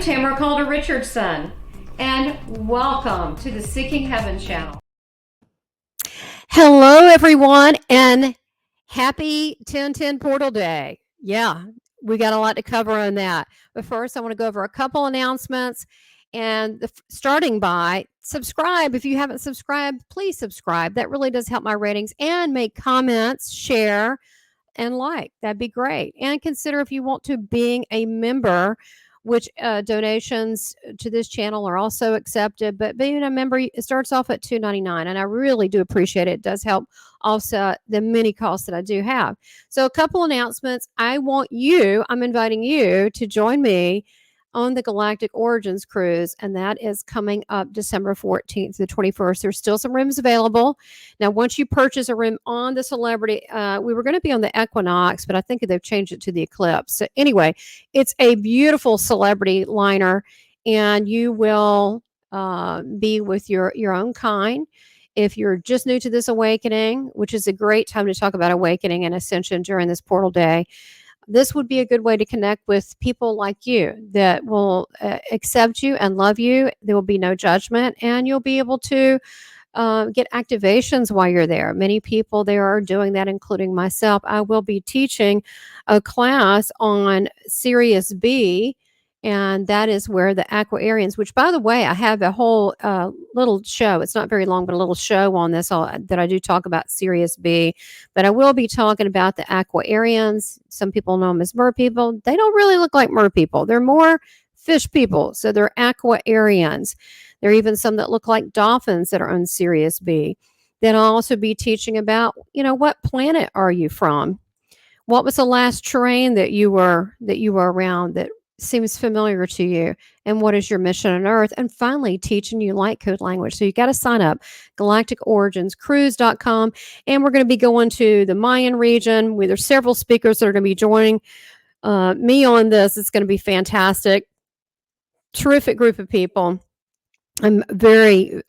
Tamara Caulder Richardson, and welcome to the Seeking Heaven channel. Hello, everyone, and happy 10/10 Portal Day. Yeah, we got a lot to cover on that. But first, I want to go over a couple announcements. And starting by subscribe. If you haven't subscribed, please subscribe. That really does help my ratings. And make comments, share, and like. That'd be great. And consider if you want to being a member, which donations to this channel are also accepted. But being a member, it starts off at $2.99, and I really do appreciate it. It does help offset the many costs that I do have. So a couple announcements. I'm inviting you to join me on the Galactic Origins cruise, and that is coming up December 14th to the 21st. There's still some rooms available. Now, once you purchase a room on the Celebrity, we were going to be on the Equinox, but I think they've changed it to the Eclipse. So anyway, it's a beautiful Celebrity liner, and you will be with your own kind. If you're just new to this awakening, which is a great time to talk about awakening and ascension during this portal day, this would be a good way to connect with people like you that will accept you and love you. There will be no judgment, and you'll be able to get activations while you're there. Many people there are doing that, including myself. I will be teaching a class on Sirius B, and that is where the Aquarians, which, by the way, I have a whole little show. It's not very long, but a little show on this that I do talk about Sirius B. But I will be talking about the Aquarians. Some people know them as mer people. They don't really look like mer people. They're more fish people. So they're Aquarians. There are even some that look like dolphins that are on Sirius B. Then I'll also be teaching about, what planet are you from? What was the last terrain that you were around that seems familiar to you, and what is your mission on Earth? And finally, teaching you light code language. So you got to sign up, galacticoriginscruise.com. And we're going to be going to the Mayan region. There's several speakers that are going to be joining me on this. It's going to be fantastic. Terrific group of people. I'm very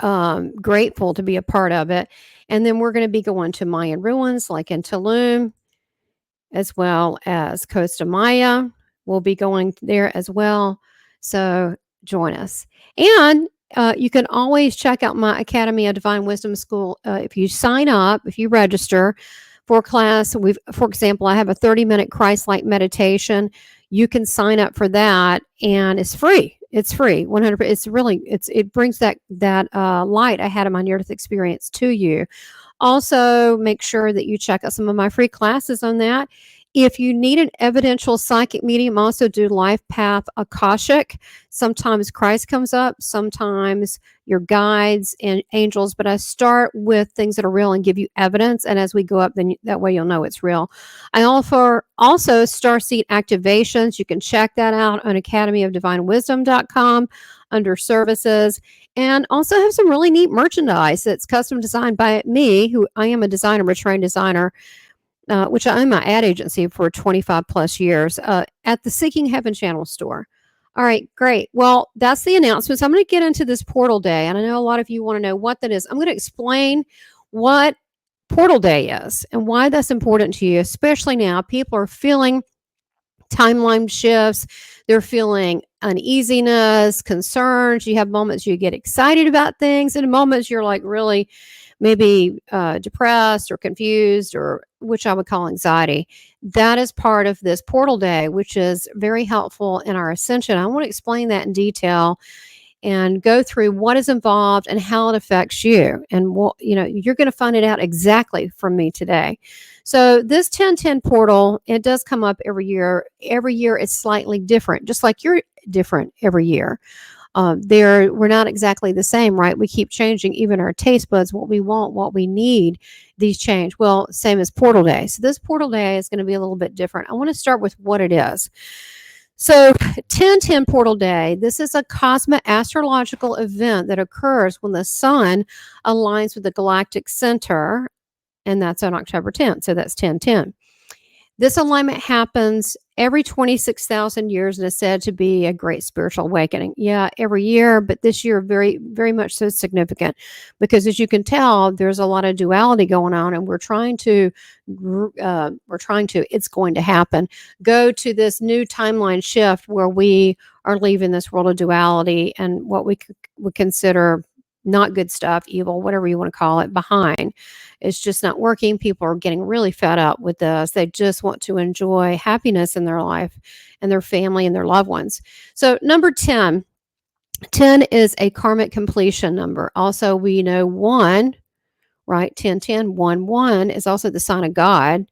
grateful to be a part of it. And then we're going to be going to Mayan ruins like in Tulum, as well as Costa Maya. We'll be going there as well. So join us. And you can always check out my Academy of Divine Wisdom School. If you sign up, if you register for a class, for example, I have a 30-minute Christ-like meditation. You can sign up for that, and it's free. It's free, 100%. It brings that light I had in my near-death experience to you. Also, make sure that you check out some of my free classes on that. If you need an evidential psychic medium, I also do life path Akashic. Sometimes Christ comes up, sometimes your guides and angels, but I start with things that are real and give you evidence. And as we go up, then that way you'll know it's real. I offer also starseed activations. You can check that out on academyofdivinewisdom.com under services. And also have some really neat merchandise that's custom designed by me, who I am a trained designer, which I own my ad agency for 25 plus years, at the Seeking Heaven channel store. All right, great. Well, that's the announcements. I'm going to get into this portal day, and I know a lot of you want to know what that is. I'm going to explain what portal day is and why that's important to you, especially now. People are feeling timeline shifts. They're feeling uneasiness, concerns. You have moments you get excited about things, and moments you're like really maybe depressed or confused, or which I would call anxiety. That is part of this portal day, which is very helpful in our ascension. I want to explain that in detail and go through what is involved and how it affects you. And you're going to find it out exactly from me today. So this 10/10 portal, it does come up every year. Every year it's slightly different, just like you're different every year. We're not exactly the same, right? We keep changing, even our taste buds, what we want, what we need, these change. Well, same as portal day. So this portal day is going to be a little bit different. I want to start with what it is. So 10/10 portal day, this is a cosmic astrological event that occurs when the sun aligns with the galactic center, and that's on October 10th. So that's 10/10. This alignment happens every 26,000 years, and is said to be a great spiritual awakening. Yeah, every year, but this year very, very much so significant, because as you can tell, there's a lot of duality going on, and it's going to happen, go to this new timeline shift where we are leaving this world of duality and what we would consider not good stuff, evil, whatever you want to call it, behind. It's just not working. People are getting really fed up with this. They just want to enjoy happiness in their life and their family and their loved ones. So number 10 is a karmic completion number. Also, we know 1, right? 10, 1 is also the sign of God.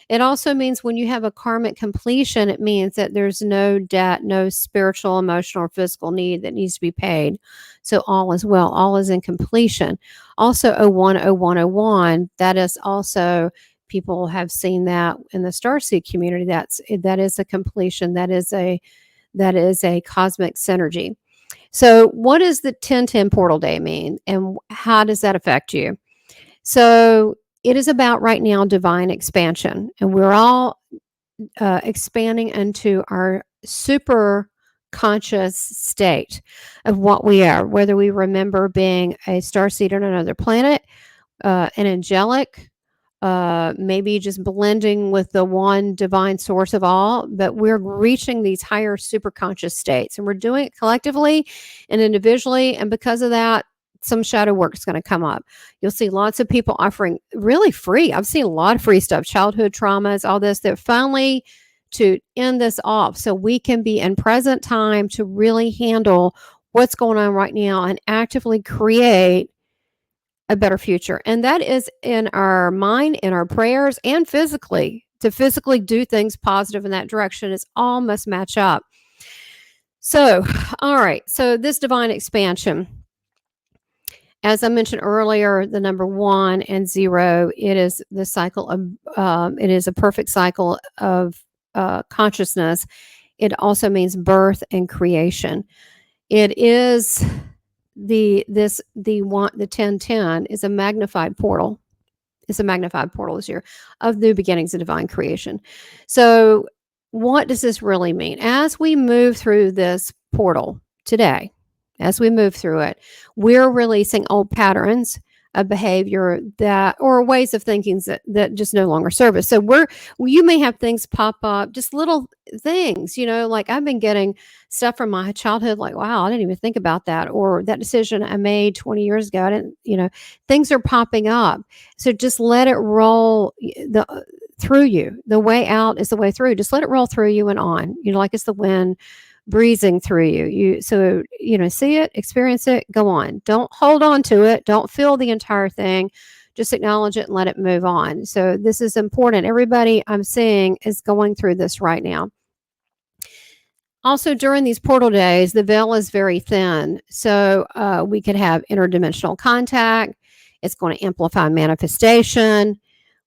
It also means when you have a karmic completion, it means that there's no debt, no spiritual, emotional, or physical need that needs to be paid. So all is well, all is in completion. Also 01, that is also, people have seen that in the starseed community. That is a completion. That is a cosmic synergy. So what does the 1010 portal day mean, and how does that affect you? So it is about right now divine expansion, and we're all expanding into our super conscious state of what we are, whether we remember being a starseed on another planet, an angelic, maybe just blending with the one divine source of all, but we're reaching these higher super conscious states, and we're doing it collectively and individually, and because of that, some shadow work is going to come up. You'll see lots of people offering really free. I've seen a lot of free stuff, childhood traumas, all this. They're finally to end this off so we can be in present time to really handle what's going on right now and actively create a better future. And that is in our mind, in our prayers, and physically. To physically do things positive in that direction is all must match up. So, all right. So this divine expansion, as I mentioned earlier, the number 1 and 0, it is the cycle of, it is a perfect cycle of consciousness. It also means birth and creation. It is the 1010 is a magnified portal. It's a magnified portal this year of new beginnings of divine creation. So what does this really mean? As we move through this portal today, as we move through it, we're releasing old patterns of behavior or ways of thinking that just no longer serve us. So you may have things pop up, just little things, like I've been getting stuff from my childhood, like, wow, I didn't even think about that. Or that decision I made 20 years ago, I didn't, things are popping up. So just let it roll through you. The way out is the way through. Just let it roll through you and on, like it's the wind breezing through you. See it, experience it, go on. Don't hold on to it. Don't feel the entire thing. Just acknowledge it and let it move on. So this is important. Everybody I'm seeing is going through this right now. Also, during these portal days, the veil is very thin. So we could have interdimensional contact. It's going to amplify manifestation,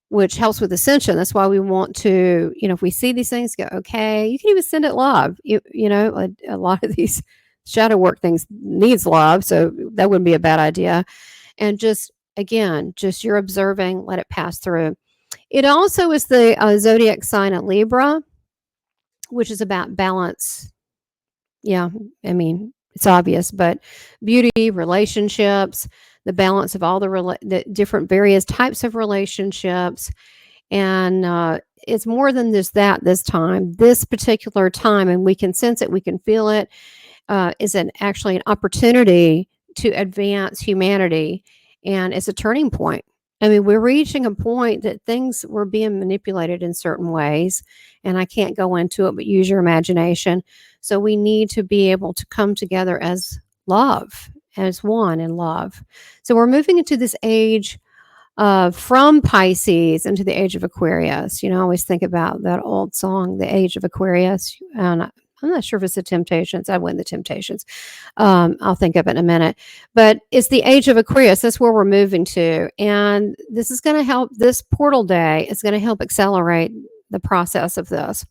which helps with ascension. That's why we want to, if we see these things, go, okay, you can even send it love. A lot of these shadow work things needs love, so that wouldn't be a bad idea. And just you're observing, let it pass through. It also is the zodiac sign at Libra, which is about balance. Yeah, I mean, it's obvious, but beauty, relationships, the balance of all the different various types of relationships. And it's more than just that this time. This particular time, and we can sense it, we can feel it, is actually an opportunity to advance humanity. And it's a turning point. I mean, we're reaching a point that things were being manipulated in certain ways, and I can't go into it, but use your imagination. So we need to be able to come together as love, as one in love. So we're moving into this age from Pisces into the age of Aquarius. I always think about that old song, The Age of Aquarius. And I'm not sure if it's the Temptations. I win the Temptations. I'll think of it in a minute. But it's the age of Aquarius. That's where we're moving to. And this is going to help, this portal day is going to help accelerate the process of this.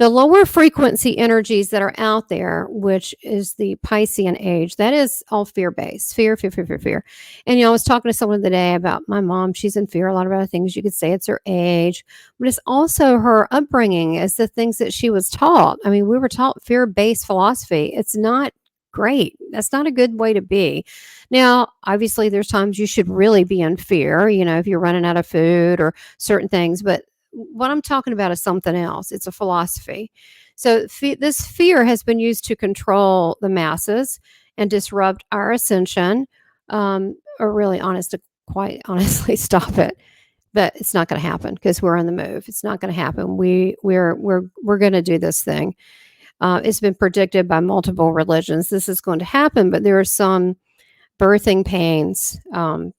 The lower frequency energies that are out there, which is the Piscean age, that is all fear-based. Fear, fear, fear, fear, fear. And, I was talking to someone today about my mom. She's in fear a lot of other things. You could say it's her age, but it's also her upbringing. It's the things that she was taught. I mean, we were taught fear-based philosophy. It's not great. That's not a good way to be. Now, obviously, there's times you should really be in fear, if you're running out of food or certain things, but what I'm talking about is something else. It's a philosophy. So this fear has been used to control the masses and disrupt our ascension, or really quite honestly stop it. But it's not going to happen because we're on the move. It's not going to happen. We're going to do this thing. It's been predicted by multiple religions. This is going to happen, but there are some birthing pains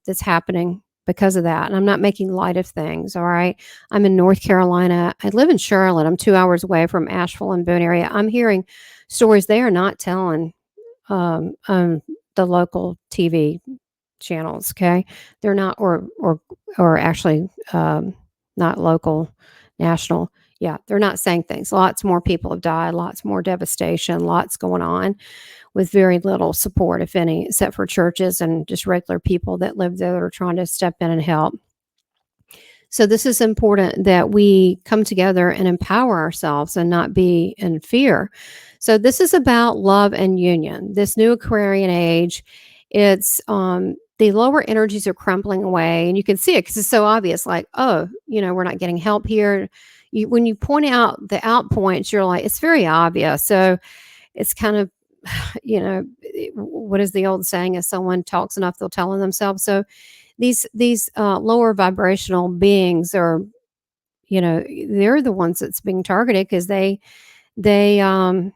that's happening because of that. And I'm not making light of things. All right. I'm in North Carolina. I live in Charlotte. I'm 2 hours away from Asheville and Boone area. I'm hearing stories they are not telling the local TV channels. Okay. They're not, or actually not local, national. Yeah. They're not saying things. Lots more people have died, lots more devastation, lots going on with very little support, if any, except for churches and just regular people that live there that are trying to step in and help. So this is important that we come together and empower ourselves and not be in fear. So this is about love and union. This new Aquarian age, it's the lower energies are crumbling away, and you can see it because it's so obvious. Like, oh, we're not getting help here. When you point out the out points, you're like, it's very obvious. So it's kind of, what is the old saying? If someone talks enough, they'll tell on themselves. So these lower vibrational beings are, they're the ones that's being targeted because they are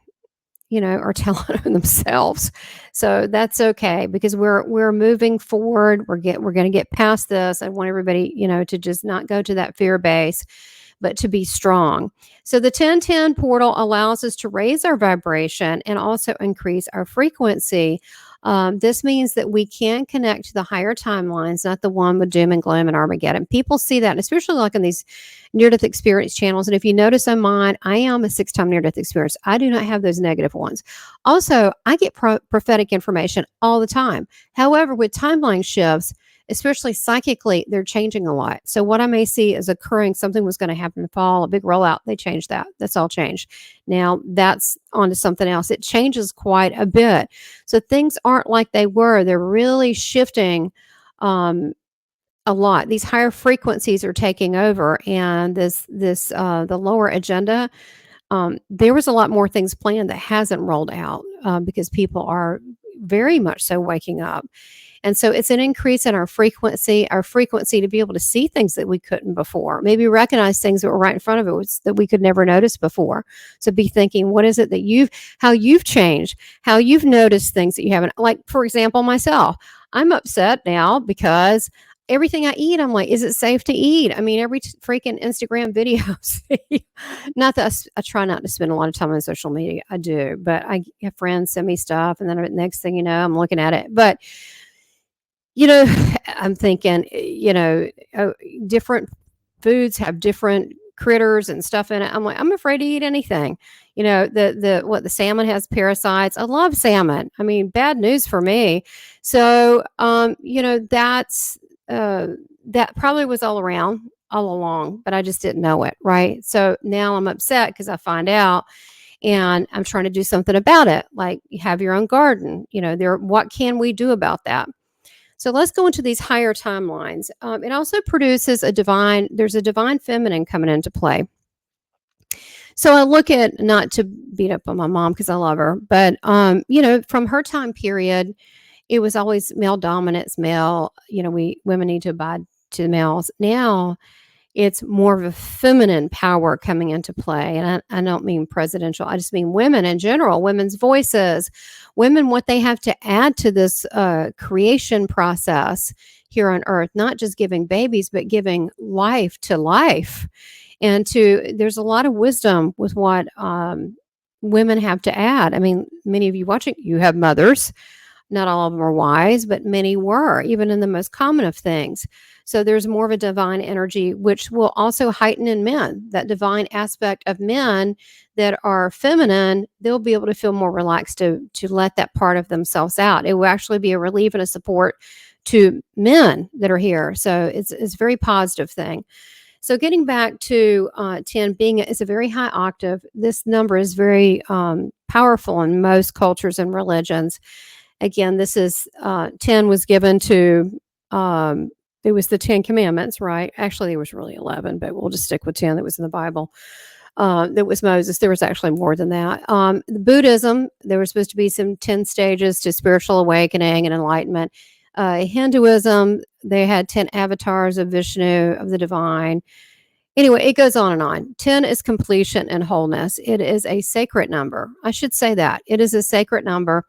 telling on themselves. So that's okay because we're moving forward. We're going to get past this. I want everybody, to just not go to that fear base, but to be strong. So the 1010 portal allows us to raise our vibration and also increase our frequency. This means that we can connect to the higher timelines, not the one with doom and gloom and Armageddon. People see that, especially like in these near-death experience channels. And if you notice on mine, I am a 6-time near-death experience. I do not have those negative ones. Also, I get prophetic information all the time. However, with timeline shifts, especially psychically, they're changing a lot. So what I may see is occurring, something was going to happen in the fall, a big rollout, they changed that. That's all changed. Now that's on to something else. It changes quite a bit. So things aren't like they were. They're really shifting a lot. These higher frequencies are taking over, and the lower agenda, there was a lot more things planned that hasn't rolled out because people are very much so waking up. And so it's an increase in our frequency to be able to see things that we couldn't before, maybe recognize things that were right in front of us that we could never notice before. So be thinking, what is it that how you've changed, how you've noticed things that you haven't, like, for example, myself, I'm upset now because everything I eat, I'm like, is it safe to eat? I mean, every freaking Instagram video, not that I try not to spend a lot of time on social media. I do, but I have friends send me stuff, and then the next thing you know, I'm looking at it. But I'm thinking, different foods have different critters and stuff in it. I'm like, I'm afraid to eat anything. The salmon has parasites. I love salmon. I mean, bad news for me. So, that's that probably was all along, but I just didn't know it. Right. So now I'm upset because I find out. And I'm trying to do something about it. Like, you have your own garden. What can we do about that? So let's go into these higher timelines. It also produces there's a divine feminine coming into play. So I look at, not to beat up on my mom because I love her, but, from her time period, it was always male dominance, male, women need to abide to the males. Now it's more of a feminine power coming into play. And I don't mean presidential. I just mean women in general, women's voices, women, what they have to add to this creation process here on earth, not just giving babies, but giving life to life. And there's a lot of wisdom with what women have to add. I mean, many of you watching, you have mothers. Not all of them are wise, but many were, even in the most common of things. So there's more of a divine energy, which will also heighten in men. That divine aspect of men that are feminine, they'll be able to feel more relaxed to let that part of themselves out. It will actually be a relief and a support to men that are here. So it's a very positive thing. So getting back to 10 being is a very high octave. This number is very powerful in most cultures and religions. Again, this is 10 was given to it was the 10 commandments, right? Actually, there was really 11, but we'll just stick with 10 that was in the Bible. That was Moses. There was actually more than that. Buddhism, there was supposed to be some 10 stages to spiritual awakening and enlightenment. Hinduism, they had 10 avatars of Vishnu, of the divine. Anyway, it goes on and on. 10 is completion and wholeness. It is a sacred number. I should say that. It is a sacred number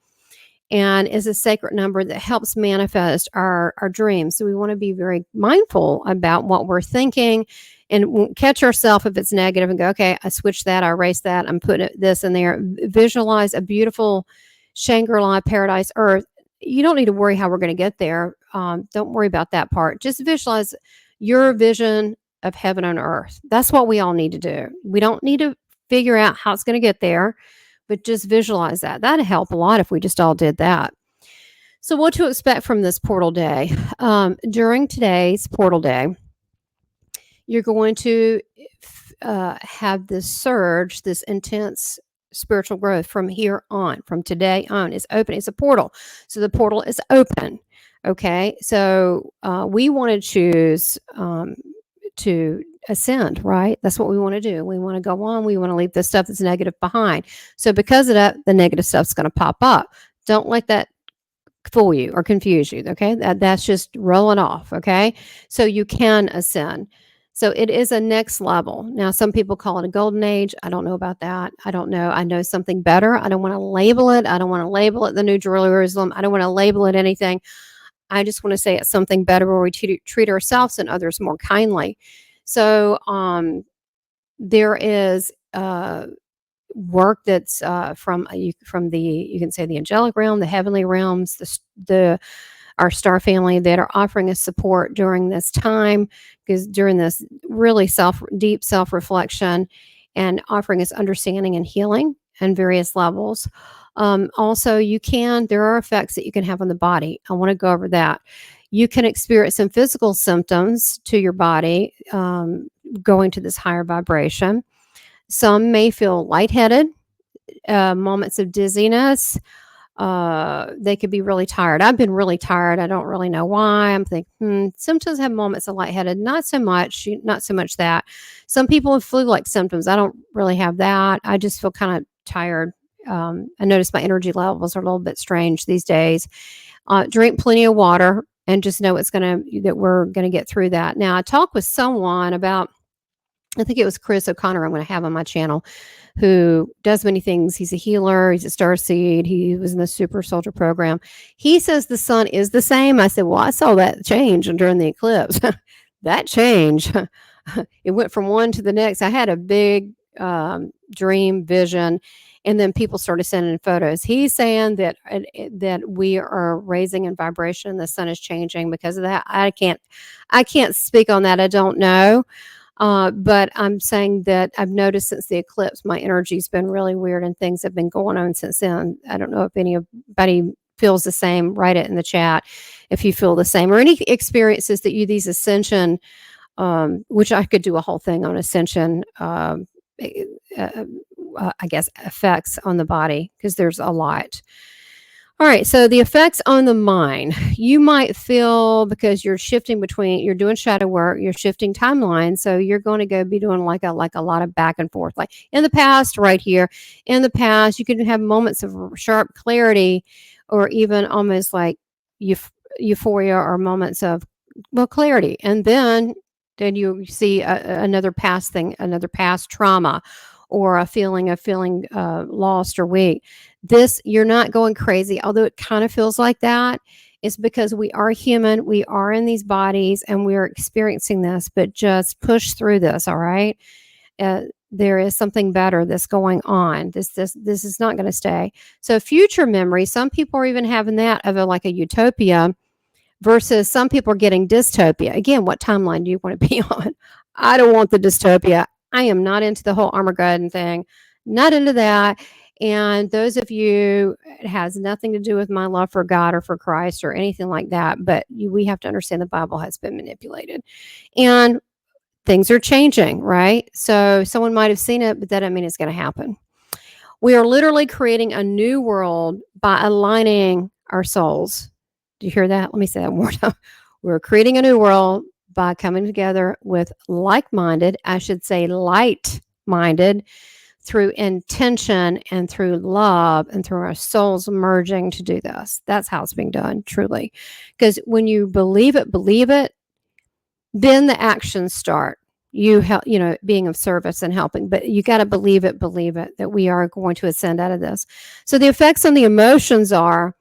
and is a sacred number that helps manifest our dreams. So we want to be very mindful about what we're thinking and catch ourselves if it's negative and go, okay, I switched that, I erased that, I'm putting this in there. Visualize a beautiful Shangri-La paradise earth. You don't need to worry how we're going to get there. Don't worry about that part. Just visualize your vision of heaven on earth. That's what we all need to do. We don't need to figure out how it's going to get there, but just visualize that. That'd help a lot if we just all did that. So what to expect from this portal day? During today's portal day, you're going to have this surge, this intense spiritual growth from here on, from today on. It's open. It's a portal. So the portal is open. Okay. So we want to choose to ascend, right? That's what we want to do. We want to go on. We want to leave the stuff that's negative behind. So because of that, the negative stuff's going to pop up. Don't let that fool you or confuse you. Okay. That's just rolling off. Okay. So you can ascend. So it is a next level. Now, some people call it a golden age. I don't know about that. I don't know. I know something better. I don't want to label it. I don't want to label it the New Jerusalem. I don't want to label it anything. I just want to say it's something better where we treat ourselves and others more kindly. So there is work that's from the, you can say, the angelic realm, the heavenly realms, our star family that are offering us support during this time, because during this really deep self-reflection and offering us understanding and healing on various levels. Also, there are effects that you can have on the body. I want to go over that. You can experience some physical symptoms to your body going to this higher vibration. Some may feel lightheaded, moments of dizziness. They could be really tired. I've been really tired. I don't really know why. I'm thinking, symptoms have moments of lightheaded. Not so much that. Some people have flu-like symptoms. I don't really have that. I just feel kind of tired. I notice my energy levels are a little bit strange these days. Drink plenty of water and just know that we're going to get through that. Now, I talked with someone about, I think it was Chris O'Connor I'm going to have on my channel, who does many things. He's a healer. He's a starseed. He was in the Super Soldier program. He says the sun is the same. I said, well, I saw that change during the eclipse. That change, it went from one to the next. I had a big dream vision, and then people started sending in photos. He's saying that we are raising in vibration. The sun is changing because of that. I can't speak on that. I don't know. But I'm saying that I've noticed since the eclipse, my energy's been really weird and things have been going on since then. I don't know if anybody feels the same. Write it in the chat if you feel the same, or any experiences that these Ascension, which I could do a whole thing on Ascension, I guess, effects on the body, because there's a lot. All right, so the effects on the mind. You might feel, because you're doing shadow work, you're shifting timelines, so you're going to be doing like a lot of back and forth. Like in the past, right here, in the past, you can have moments of sharp clarity, or even almost like euphoria, or moments of clarity, and then you see another past thing, another past trauma, or a feeling of lost or weak. You're not going crazy, although it kind of feels like that. It's because we are human, we are in these bodies, and we're experiencing this, but just push through this, all right? There is something better that's going on. This is not going to stay. So future memory, some people are even having that of like a utopia, versus some people are getting dystopia. Again, what timeline do you want to be on? I don't want the dystopia. I am not into the whole Armageddon thing, not into that. And those of you, it has nothing to do with my love for God or for Christ or anything like that. But we have to understand the Bible has been manipulated. And things are changing, right? So someone might have seen it, but that doesn't mean it's going to happen. We are literally creating a new world by aligning our souls. Do you hear that? Let me say that one more time. We're creating a new world by coming together with like-minded, I should say light-minded, through intention and through love and through our souls merging to do this. That's how it's being done, truly. Because when you believe it, then the actions start. You help, being of service and helping, but you got to believe it, that we are going to ascend out of this. So the effects on the emotions are,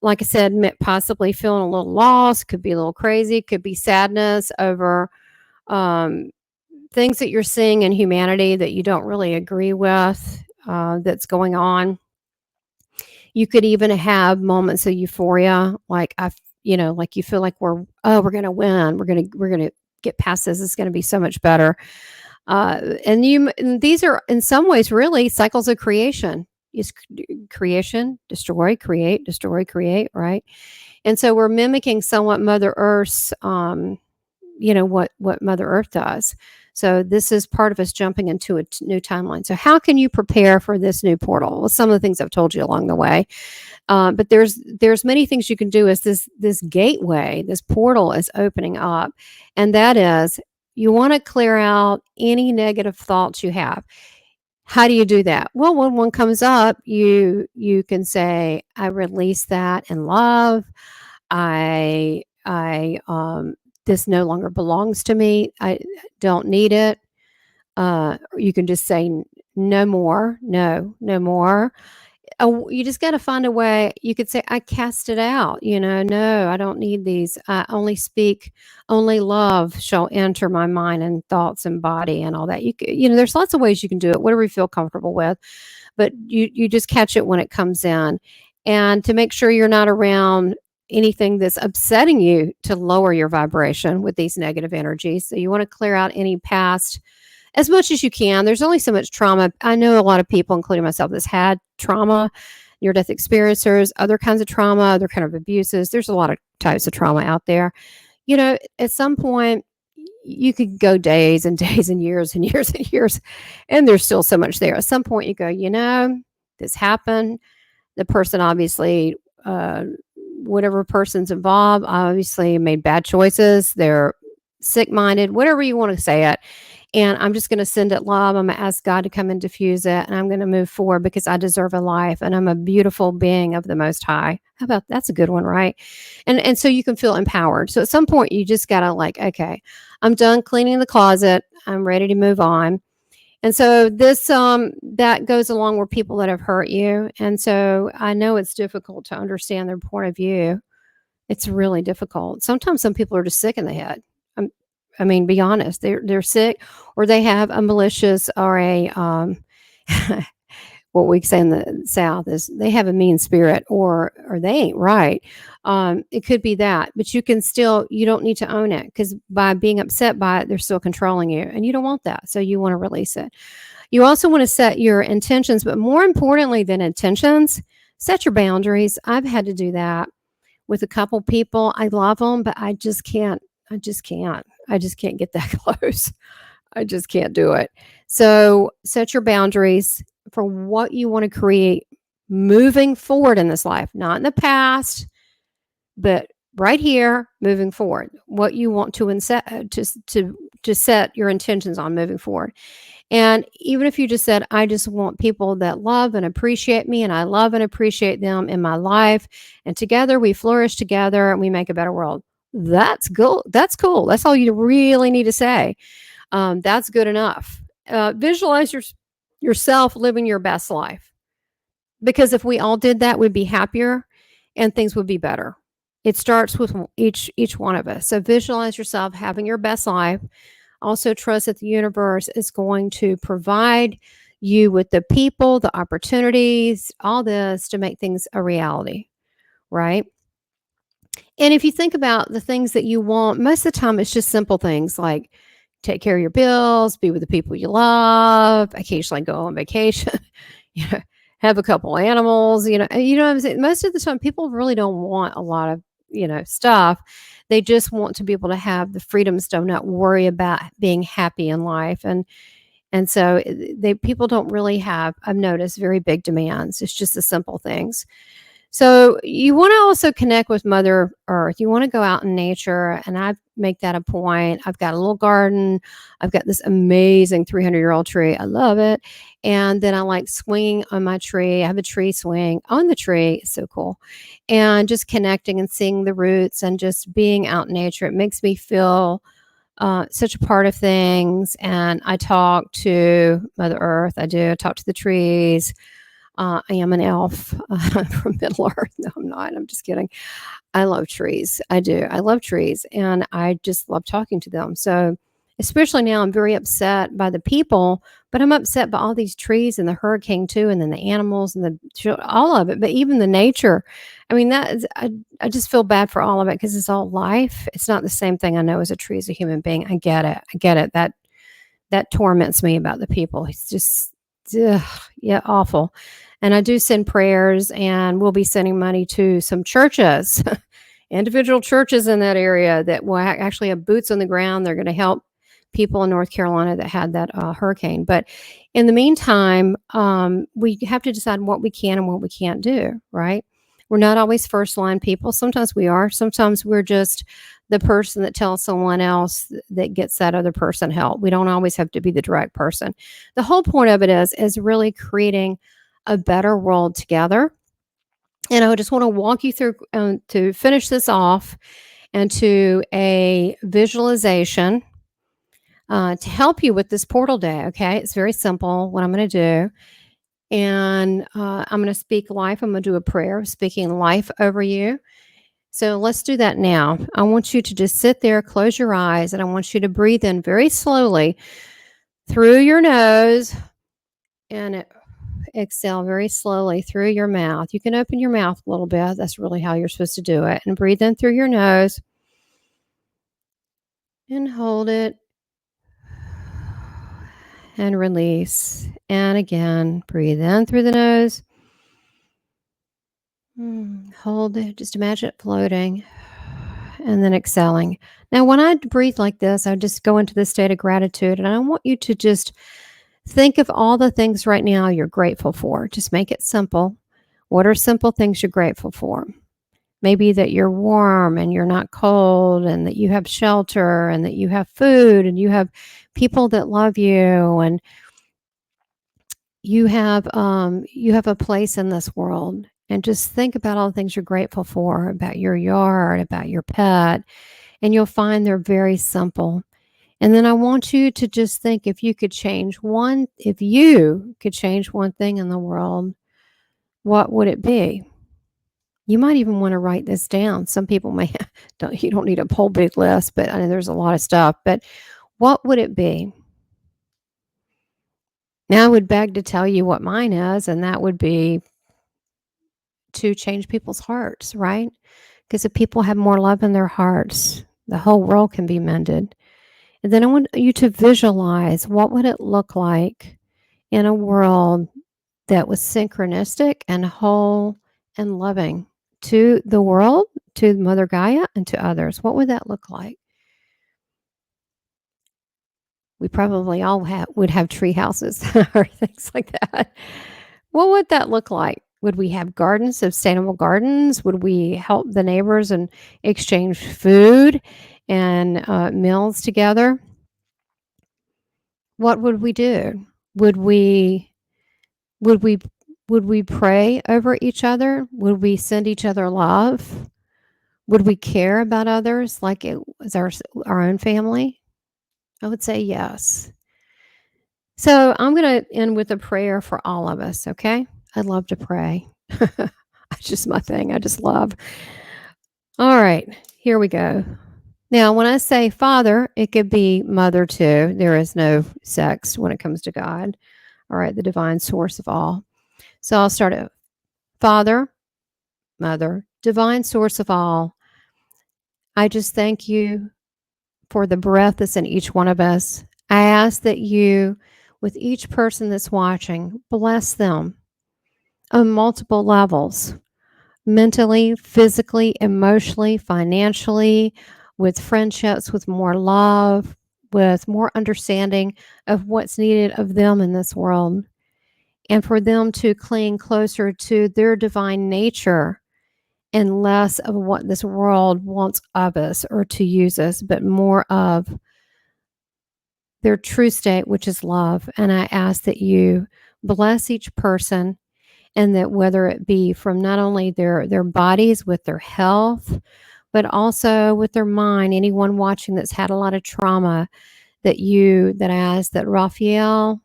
like I said, possibly feeling a little lost, could be a little crazy, could be sadness over things that you're seeing in humanity that you don't really agree with, that's going on. You could even have moments of euphoria, like like you feel like we're going to win, we're going to get past this. It's going to be so much better. And these are in some ways really cycles of creation. Is creation, destroy, create, right? And so we're mimicking somewhat Mother Earth's, what Mother Earth does. So this is part of us jumping into a new timeline. So how can you prepare for this new portal? Well, some of the things I've told you along the way. But there's many things you can do as this gateway, this portal is opening up. And that is, you want to clear out any negative thoughts you have. How do you do that? Well, when one comes up, you can say, I release that in love. This no longer belongs to me. I don't need it. You can just say, no more, no more. You just got to find a way. You could say, I cast it out. No, I don't need these. I only love shall enter my mind and thoughts and body and all that. There's lots of ways you can do it, whatever you feel comfortable with, but you just catch it when it comes in, and to make sure you're not around anything that's upsetting you to lower your vibration with these negative energies. So you want to clear out any past as much as you can. There's only so much trauma. I know a lot of people, including myself, that's had trauma, near-death experiencers, other kinds of trauma, other kind of abuses. There's a lot of types of trauma out there. At some point, you could go days and days and years and years and years, and there's still so much there. At some point, you go, this happened. The person obviously, whatever person's involved, obviously made bad choices. They're sick-minded, whatever you want to say it. And I'm just going to send it love. I'm going to ask God to come and diffuse it. And I'm going to move forward because I deserve a life. And I'm a beautiful being of the Most High. How about that's a good one, right? And so you can feel empowered. So at some point, you just got to okay, I'm done cleaning the closet. I'm ready to move on. And so this, that goes along with people that have hurt you. And so I know it's difficult to understand their point of view. It's really difficult. Sometimes some people are just sick in the head. Be honest, they're sick, or they have a malicious or a, what we say in the South is they have a mean spirit, or they ain't right. It could be that, but you don't need to own it, because by being upset by it, they're still controlling you, and you don't want that. So you want to release it. You also want to set your intentions, but more importantly than intentions, set your boundaries. I've had to do that with a couple people. I love them, but I just can't get that close. I just can't do it. So set your boundaries for what you want to create moving forward in this life, not in the past, but right here, moving forward. What you want to set your intentions on moving forward. And even if you just said, I just want people that love and appreciate me, and I love and appreciate them in my life, and together we flourish together and we make a better world. That's cool. That's cool. That's all you really need to say. That's good enough. Visualize yourself living your best life. Because if we all did that, we'd be happier and things would be better. It starts with each one of us. So visualize yourself having your best life. Also trust that the universe is going to provide you with the people, the opportunities, all this to make things a reality, right? And if you think about the things that you want, most of the time it's just simple things like take care of your bills, be with the people you love, occasionally go on vacation, you know, have a couple animals, you know what I'm saying? Most of the time people really don't want a lot of, stuff. They just want to be able to have the freedoms to not worry about being happy in life. And so they people don't really have, I've noticed, very big demands. It's just the simple things. So you want to also connect with Mother Earth. You want to go out in nature, and I make that a point. I've got a little garden. I've got this amazing 300-year-old tree. I love it. And then I like swinging on my tree. I have a tree swing on the tree. It's so cool. And just connecting and seeing the roots and just being out in nature. It makes me feel such a part of things. And I talk to Mother Earth. I do. I talk to the trees. I am an elf from Middle Earth. No, I'm not. I'm just kidding. I love trees. I do. I love trees, and I just love talking to them. So, especially now, I'm very upset by the people, but I'm upset by all these trees and the hurricane too, and then the animals and all of it. But even the nature, I mean, I just feel bad for all of it because it's all life. It's not the same thing I know as a tree as a human being. I get it. I get it. That torments me about the people. It's just, ugh, yeah, awful. And I do send prayers, and we'll be sending money to some churches, individual churches in that area that will actually have boots on the ground. They're going to help people in North Carolina that had that hurricane. But in the meantime, we have to decide what we can and what we can't do, right? We're not always first line people. Sometimes we are. Sometimes we're just the person that tells someone else that gets that other person help. We don't always have to be the direct person. The whole point of it is really creating a better world together. And I just want to walk you through to finish this off and to a visualization to help you with this portal day. Okay. It's very simple what I'm going to do. And I'm going to speak life. I'm going to do a prayer speaking life over you. So let's do that now. I want you to just sit there, close your eyes, and I want you to breathe in very slowly through your nose and exhale very slowly through your mouth. You can open your mouth a little bit. That's really how you're supposed to do it. And breathe in through your nose and hold it and release. And again, breathe in through the nose. Hold it. Just imagine it floating and then exhaling. Now, when I breathe like this, I just go into this state of gratitude, and I want you to just think of all the things right now you're grateful for. Just make it simple. What are simple things you're grateful for? Maybe that you're warm and you're not cold, and that you have shelter, and that you have food, and you have people that love you, and you have a place in this world. And just think about all the things you're grateful for, about your yard, about your pet, and you'll find they're very simple. And then I want you to just think if you could change one thing in the world, what would it be? You might even want to write this down. Some people may you don't need a whole big list, but I know there's a lot of stuff. But what would it be? Now I would beg to tell you what mine is, and that would be to change people's hearts, right? Because if people have more love in their hearts, the whole world can be mended. And then I want you to visualize what would it look like in a world that was synchronistic and whole and loving to the world, to Mother Gaia, and to others. What would that look like? We probably all would have tree houses or things like that. What would that look like? Would we have gardens, sustainable gardens? Would we help the neighbors and exchange food and meals together? What would we do? Would we would we would we pray over each other? Would we send each other love? Would we care about others like it was our own family? I would say yes. So I'm going to end with a prayer for all of us, okay? I love to pray. It's just my thing. I just love. All right, here we go. Now, when I say Father, it could be Mother too. There is no sex when it comes to God. All right, the divine source of all. So I'll start it. Father, Mother, divine source of all. I just thank you for the breath that's in each one of us. I ask that you, with each person that's watching, bless them on multiple levels, mentally, physically, emotionally, financially, with friendships, with more love, with more understanding of what's needed of them in this world, and for them to cling closer to their divine nature and less of what this world wants of us or to use us, but more of their true state, which is love. And I ask that you bless each person, and that whether it be from not only their bodies with their health, but also with their mind, anyone watching that's had a lot of trauma, that I ask that Raphael,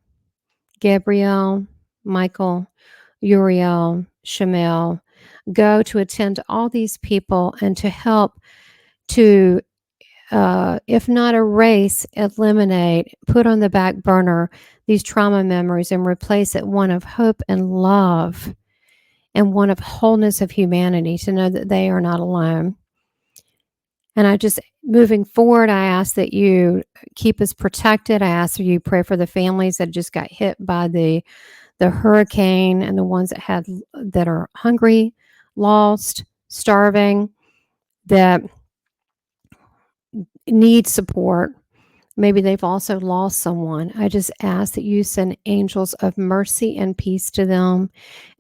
Gabrielle, Michael, Uriel, Shamel go to attend to all these people and to help to, if not erase, eliminate, put on the back burner these trauma memories and replace it one of hope and love and one of wholeness of humanity, to know that they are not alone. And I just, moving forward, I ask that you keep us protected. I ask that you pray for the families that just got hit by the hurricane, and the ones that are hungry, lost, starving, that need support. Maybe they've also lost someone. I just ask that you send angels of mercy and peace to them,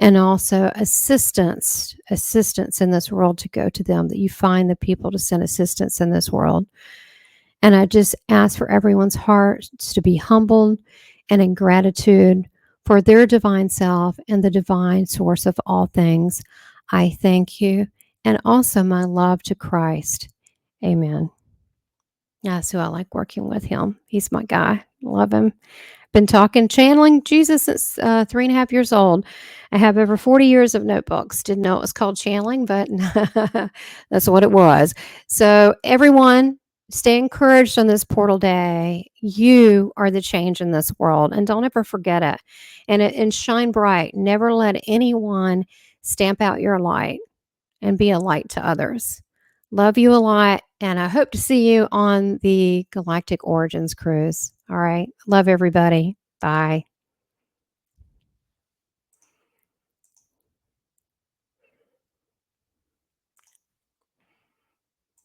and also assistance in this world to go to them, that you find the people to send assistance in this world. And I just ask for everyone's hearts to be humbled and in gratitude for their divine self and the divine source of all things. I thank you, and also my love to Christ. Amen. Yeah, so I like working with him. He's my guy. Love him. Been channeling Jesus since 3.5 years old. I have over 40 years of notebooks. Didn't know it was called channeling, but that's what it was. So, everyone, stay encouraged on this portal day. You are the change in this world, and don't ever forget it. And shine bright. Never let anyone stamp out your light, and be a light to others. Love you a lot, and I hope to see you on the Galactic Origins cruise. All right. Love everybody. Bye.